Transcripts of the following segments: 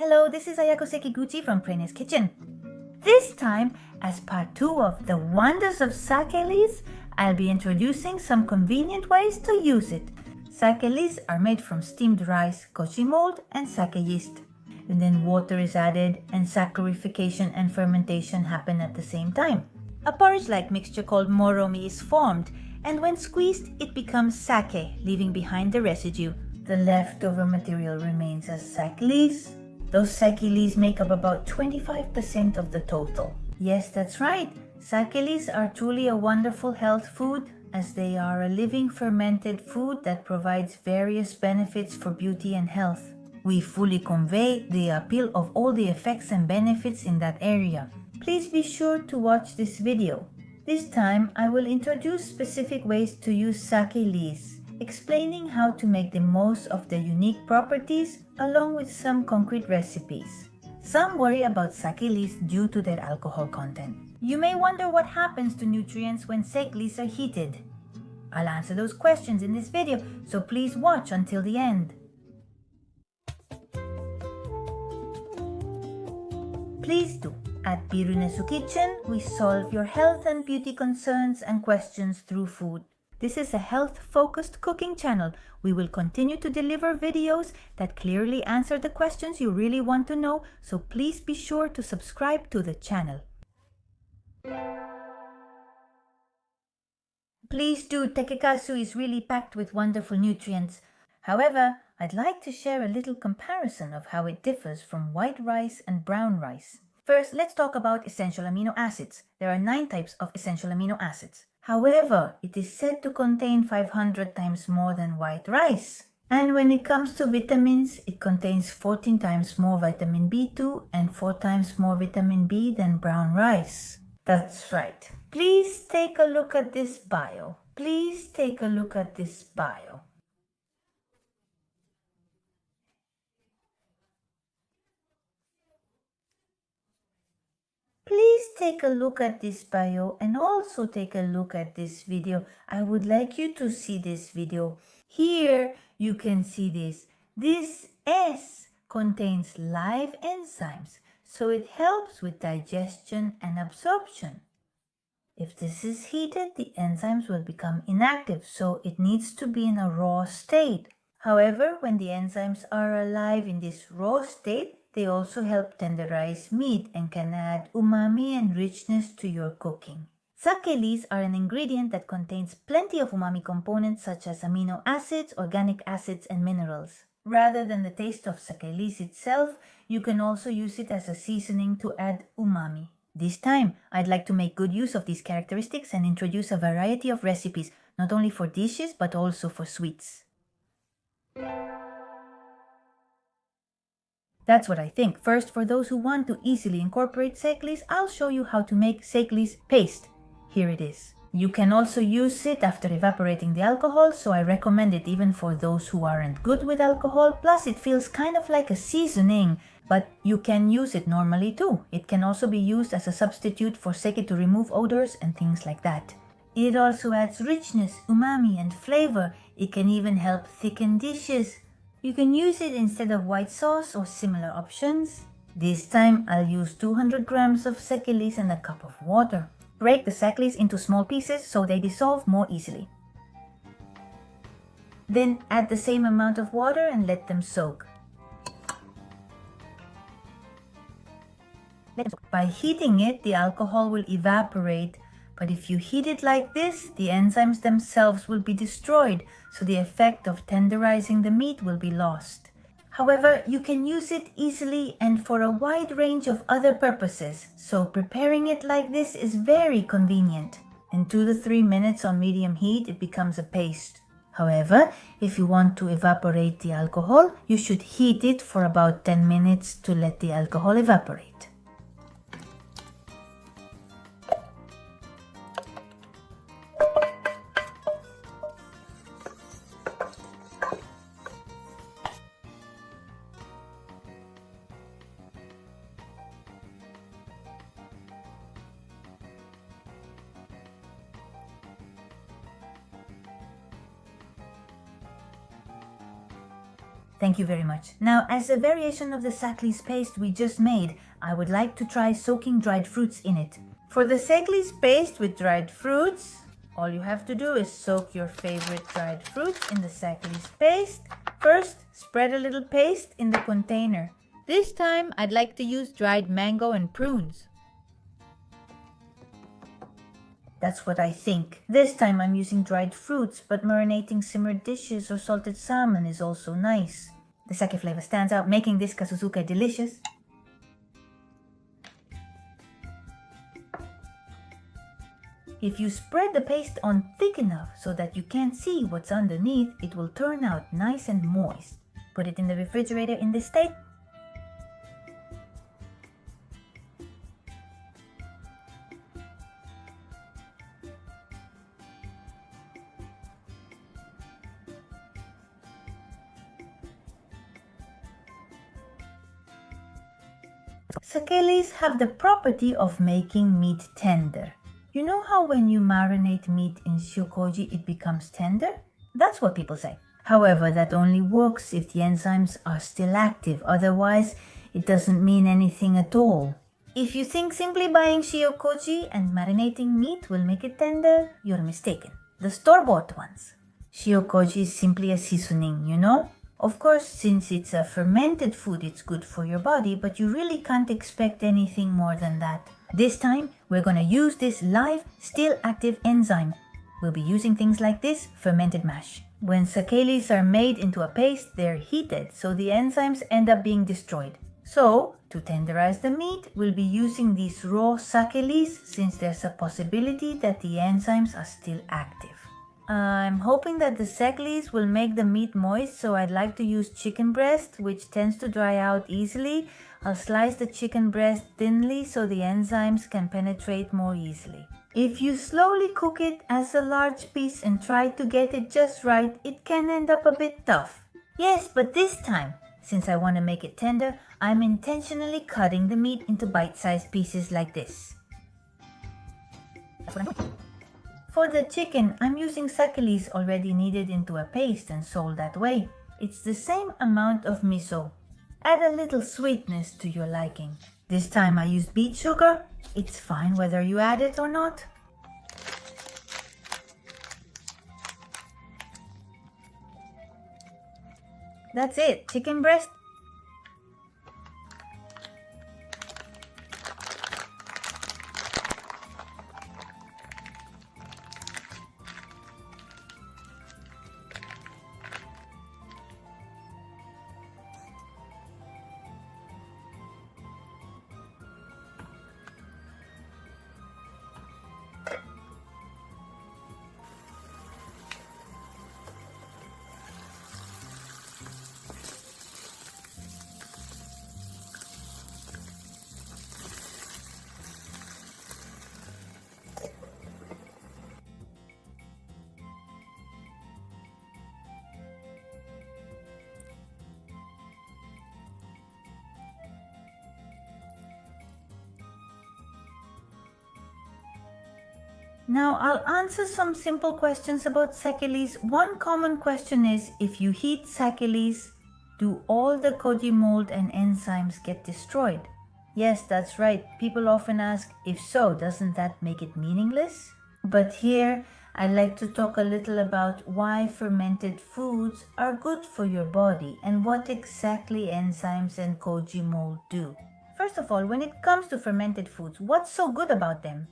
Hello, this is Ayako Sekiguchi from Prene's Kitchen. This time, as part 2 of the wonders of sake leaves, I'll be introducing some convenient ways to use it. Sake leaves are made from steamed rice, kochi mold, and sake yeast. And then water is added and saccharification and fermentation happen at the same time. A porridge-like mixture called moromi is formed, and when squeezed, it becomes sake, leaving behind the residue. The leftover material remains as sake leaves. Those sake leaves make up about 25% of the total. Yes, that's right. Sake leaves are truly a wonderful health food, as they are a living fermented food that provides various benefits for beauty and health. We fully convey the appeal of all the effects and benefits in that area. Please be sure to watch this video. This time, I will introduce specific ways to use sake leaves, explaining how to make the most of their unique properties along with some concrete recipes. Some worry about sake leaves due to their alcohol content. You may wonder what happens to nutrients when sake leaves are heated. I'll answer those questions in this video, so please watch until the end. Please do. At Birunesu Kitchen, we solve your health and beauty concerns and questions through food. This is a health-focused cooking channel. We will continue to deliver videos that clearly answer the questions you really want to know, so please be sure to subscribe to the channel. Please do, tekekasu is really packed with wonderful nutrients. However, I'd like to share a little comparison of how it differs from white rice and brown rice. First, let's talk about essential amino acids. There are 9 types of essential amino acids. However, it is said to contain 500 times more than white rice. And when it comes to vitamins, it contains 14 times more vitamin B2 and 4 times more vitamin B than brown rice. That's right. Please take a look at this bio. Please take a look at this bio. Please take a look at this bio and also take a look at this video. I would like you to see this video. Here you can see this. This S contains live enzymes, so it helps with digestion and absorption. If this is heated, the enzymes will become inactive, so it needs to be in a raw state. However, when the enzymes are alive in this raw state, they also help tenderize meat and can add umami and richness to your cooking. Sake leaves are an ingredient that contains plenty of umami components such as amino acids, organic acids, and minerals. Rather than the taste of sake leaves itself, you can also use it as a seasoning to add umami. This time, I'd like to make good use of these characteristics and introduce a variety of recipes, not only for dishes but also for sweets. That's what I think. First, for those who want to easily incorporate sake leaves, I'll show you how to make sake leaves paste. Here it is. You can also use it after evaporating the alcohol, so I recommend it even for those who aren't good with alcohol. Plus, it feels kind of like a seasoning, but you can use it normally too. It can also be used as a substitute for sake to remove odors and things like that. It also adds richness, umami, and flavor. It can even help thicken dishes. You can use it instead of white sauce or similar options. This time, I'll use 200 grams of sake leaves and a cup of water. Break the sake leaves into small pieces so they dissolve more easily. Then add the same amount of water and let them soak. By heating it, the alcohol will evaporate. But if you heat it like this, the enzymes themselves will be destroyed, so the effect of tenderizing the meat will be lost. However, you can use it easily and for a wide range of other purposes, so preparing it like this is very convenient. In 2 to 3 minutes on medium heat, it becomes a paste. However, if you want to evaporate the alcohol, you should heat it for about 10 minutes to let the alcohol evaporate. Thank you very much. Now, as a variation of the Sackley's paste we just made, I would like to try soaking dried fruits in it. For the Sackley's paste with dried fruits, all you have to do is soak your favorite dried fruits in the Sackley's paste. First, spread a little paste in the container. This time, I'd like to use dried mango and prunes. That's what I think. This time I'm using dried fruits, but marinating simmered dishes or salted salmon is also nice. The sake flavor stands out, making this kasusuke delicious. If you spread the paste on thick enough so that you can't see what's underneath, it will turn out nice and moist. Put it in the refrigerator in this state. Sakelis have the property of making meat tender. You know how when you marinate meat in shiokoji it becomes tender? That's what people say. However, that only works if the enzymes are still active, otherwise it doesn't mean anything at all. If you think simply buying shiokoji and marinating meat will make it tender, you're mistaken. The store-bought ones. Shiokoji is simply a seasoning, you know? Of course, since it's a fermented food, it's good for your body, but you really can't expect anything more than that. This time, we're going to use this live, still active enzyme. We'll be using things like this fermented mash. When sakelis are made into a paste, they're heated, so the enzymes end up being destroyed. So, to tenderize the meat, we'll be using these raw sakelis since there's a possibility that the enzymes are still active. I'm hoping that the sakelis will make the meat moist, so I'd like to use chicken breast, which tends to dry out easily. I'll slice the chicken breast thinly so the enzymes can penetrate more easily. If you slowly cook it as a large piece and try to get it just right, it can end up a bit tough. Yes, but this time, since I want to make it tender, I'm intentionally cutting the meat into bite-sized pieces like this. That's what I'm doing. For the chicken, I'm using sakelis already kneaded into a paste and sold that way. It's the same amount of miso. Add a little sweetness to your liking. This time I used beet sugar. It's fine whether you add it or not. That's it, chicken breast. Now I'll answer some simple questions about sakelis. One common question is, if you heat sakelis, do all the koji mold and enzymes get destroyed? Yes, that's right. People often ask, if so, doesn't that make it meaningless? But here, I'd like to talk a little about why fermented foods are good for your body and what exactly enzymes and koji mold do. First of all, when it comes to fermented foods, what's so good about them?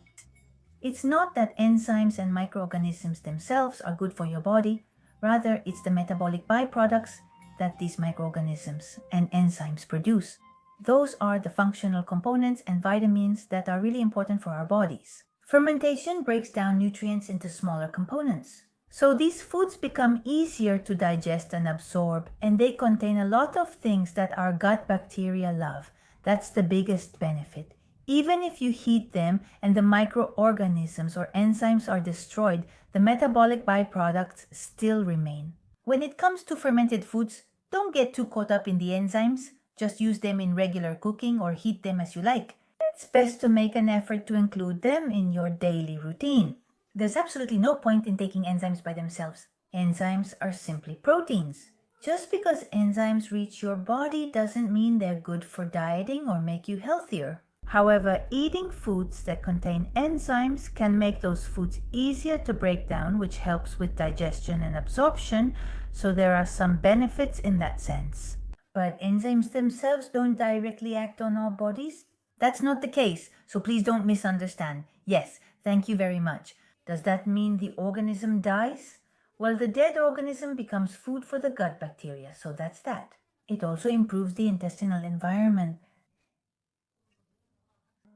It's not that enzymes and microorganisms themselves are good for your body. Rather, it's the metabolic byproducts that these microorganisms and enzymes produce. Those are the functional components and vitamins that are really important for our bodies. Fermentation breaks down nutrients into smaller components. So these foods become easier to digest and absorb, and they contain a lot of things that our gut bacteria love. That's the biggest benefit. Even if you heat them and the microorganisms or enzymes are destroyed, the metabolic byproducts still remain. When it comes to fermented foods, don't get too caught up in the enzymes. Just use them in regular cooking or heat them as you like. It's best to make an effort to include them in your daily routine. There's absolutely no point in taking enzymes by themselves. Enzymes are simply proteins. Just because enzymes reach your body doesn't mean they're good for dieting or make you healthier. However, eating foods that contain enzymes can make those foods easier to break down, which helps with digestion and absorption, so there are some benefits in that sense. But enzymes themselves don't directly act on our bodies. That's not the case, so please don't misunderstand. Yes, thank you very much. Does that mean the organism dies? Well, the dead organism becomes food for the gut bacteria, so that's that. It also improves the intestinal environment.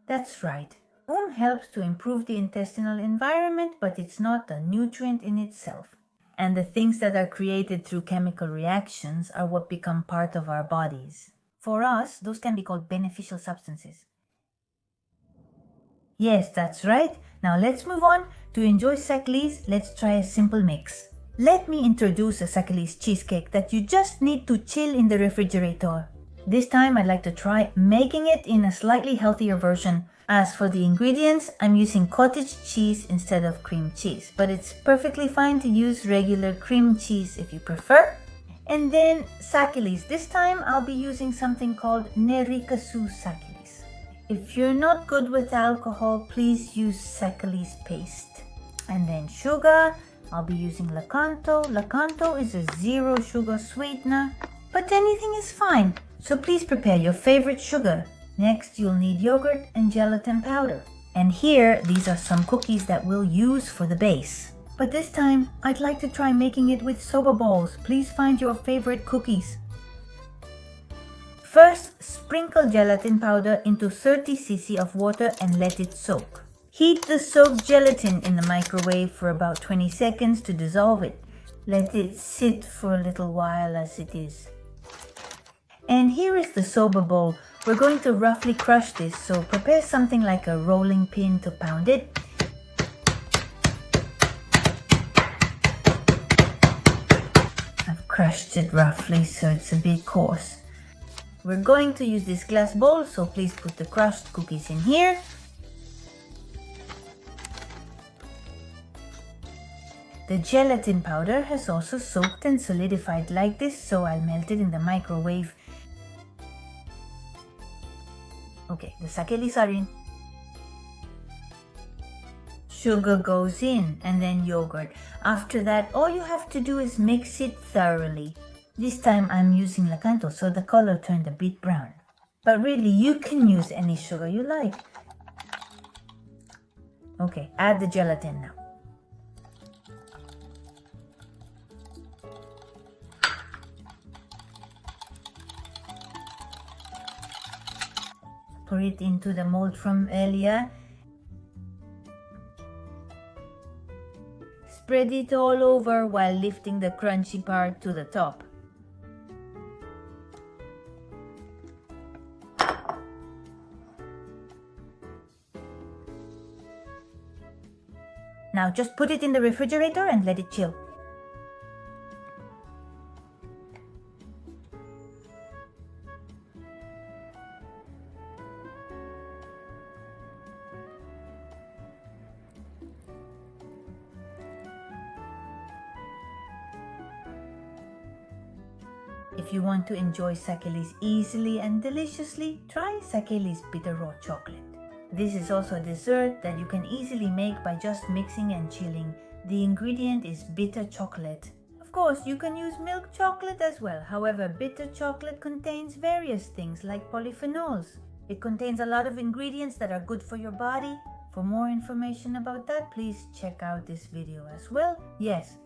That's right. Helps to improve the intestinal environment, but it's not a nutrient in itself. And the things that are created through chemical reactions are what become part of our bodies. For us, those can be called beneficial substances. Yes, that's right. Now let's move on. To enjoy Sakelis, let's try a simple mix. Let me introduce a Sakelis cheesecake that you just need to chill in the refrigerator. This time I'd like to try making it in a slightly healthier version. As for the ingredients, I'm using cottage cheese instead of cream cheese, but it's perfectly fine to use regular cream cheese if you prefer. And then Sakelis. This time I'll be using something called Nerikasu Sakelis. If you're not good with alcohol, please use Sakelis paste. And then sugar, I'll be using Lakanto. Lakanto is a zero sugar sweetener, but anything is fine. So please prepare your favorite sugar. Next, you'll need yogurt and gelatin powder. And here, these are some cookies that we'll use for the base. But this time, I'd like to try making it with soba balls. Please find your favorite cookies. First, sprinkle gelatin powder into 30 cc of water and let it soak. Heat the soaked gelatin in the microwave for about 20 seconds to dissolve it. Let it sit for a little while as it is. And here is the soba bowl. We're going to roughly crush this, so prepare something like a rolling pin to pound it. I've crushed it roughly so it's a bit coarse. We're going to use this glass bowl, so please put the crushed cookies in here. The gelatin powder has also soaked and solidified like this, so I'll melt it in the microwave. Okay, the Sakelis are in. Sugar goes in and then yogurt. After that, all you have to do is mix it thoroughly. This time I'm using Lakanto, so the color turned a bit brown. But really, you can use any sugar you like. Okay, add the gelatin now. Pour it into the mold from earlier. Spread it all over while lifting the crunchy part to the top. Now just put it in the refrigerator and let it chill. If you want to enjoy Sakelis easily and deliciously, try Sakelis bitter raw chocolate. This is also a dessert that you can easily make by just mixing and chilling. The ingredient is bitter chocolate. Of course, you can use milk chocolate as well. However, bitter chocolate contains various things like polyphenols. It contains a lot of ingredients that are good for your body. For more information about that, please check out this video as well. Yes.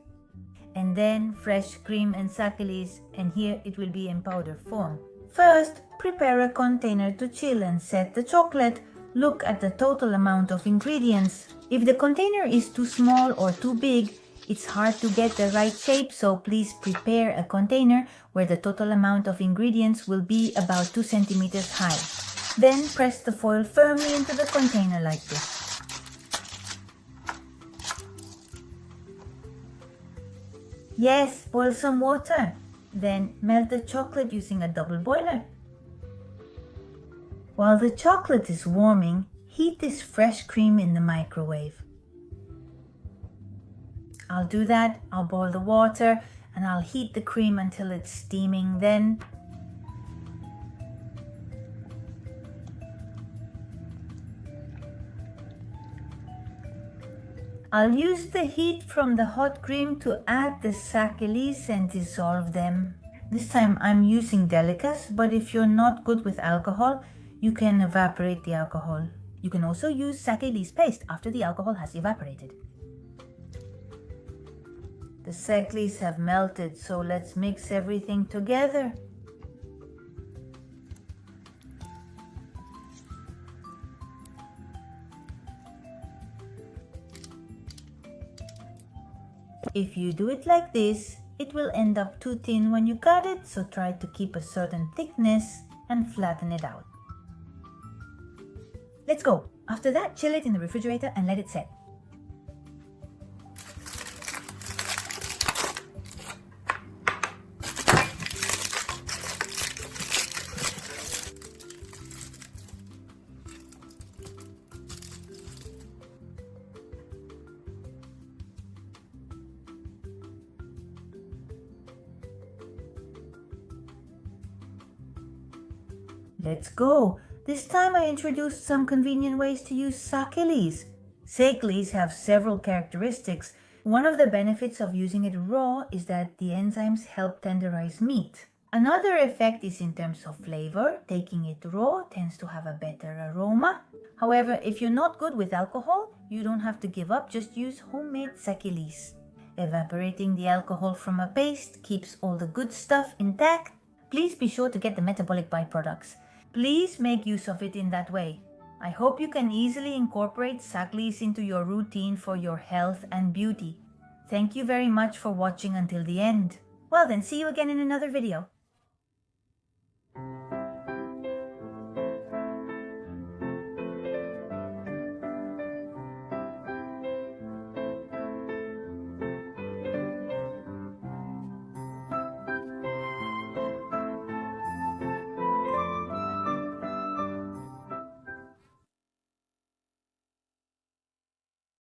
And then fresh cream and Sakelis, and here it will be in powder form. First, prepare a container to chill and set the chocolate. Look at the total amount of ingredients. If the container is too small or too big, it's hard to get the right shape, so please prepare a container where the total amount of ingredients will be about 2 centimeters high. Then press the foil firmly into the container like this. Yes, boil some water. Then melt the chocolate using a double boiler. While the chocolate is warming, heat this fresh cream in the microwave. I'll do that. I'll boil the water and I'll heat the cream until it's steaming. Then I'll use the heat from the hot cream to add the sake leaves and dissolve them. This time I'm using delicas, but if you're not good with alcohol, you can evaporate the alcohol. You can also use sake leaves paste after the alcohol has evaporated. The sake leaves have melted, so let's mix everything together. If you do it like this, it will end up too thin when you cut it, so try to keep a certain thickness and flatten it out. Let's go. After that, chill it in the refrigerator and let it set. Let's go! This time I introduced some convenient ways to use sake leaves. Sake leaves have several characteristics. One of the benefits of using it raw is that the enzymes help tenderize meat. Another effect is in terms of flavor. Taking it raw tends to have a better aroma. However, if you're not good with alcohol, you don't have to give up, just use homemade sake leaves. Evaporating the alcohol from a paste keeps all the good stuff intact. Please be sure to get the metabolic byproducts. Please make use of it in that way. I hope you can easily incorporate sake leaves into your routine for your health and beauty. Thank you very much for watching until the end. Well then, see you again in another video.